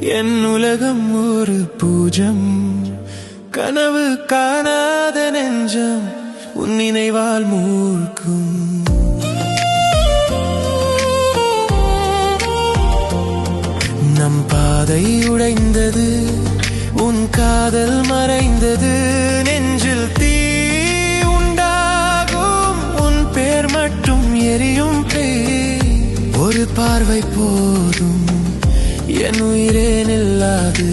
என் உலகம் ஒரு பூஜம், கனவு காணாத நெஞ்சம் உன் நினைவால் மூழ்கும். நம் பாதை உடைந்தது, உன் காதல் மறைந்தது, நெஞ்சில் தீ உண்டாகும், உன் பேர் மட்டும் எரியும். ஒரு பார்வை போதும், என் உயிரே நில்லாது.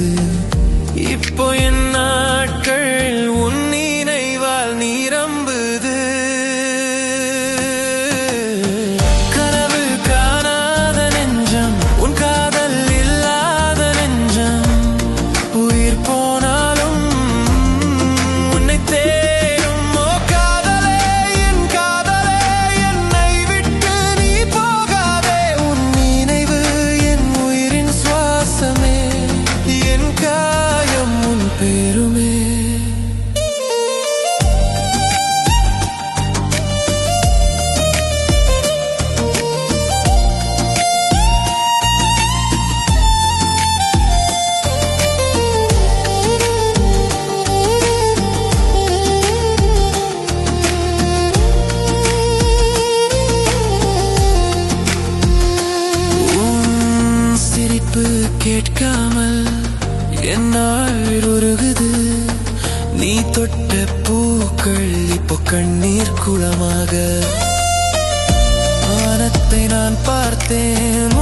இப்போ என் நாட்கள் உன் நினைவால் நிரம்புது. கனவு காணாத நெஞ்சம், உன் காதல் இல்லாத நெஞ்சம், உயிர் போனாலும் உன்னை தேடும். ஓ காதலே, என் காதலே, என்னை விட்டு நீ போகாதே. உன் நினைவு என் உயிரின் சுவாசமே, என் காயம் உன் பேருமே. கேட்காமல் என்னால் உருகுது, நீ தொட்ட பூக்கள் இப்போ கண்ணீர் குளமாக. வானத்தை நான் பார்த்தேன்,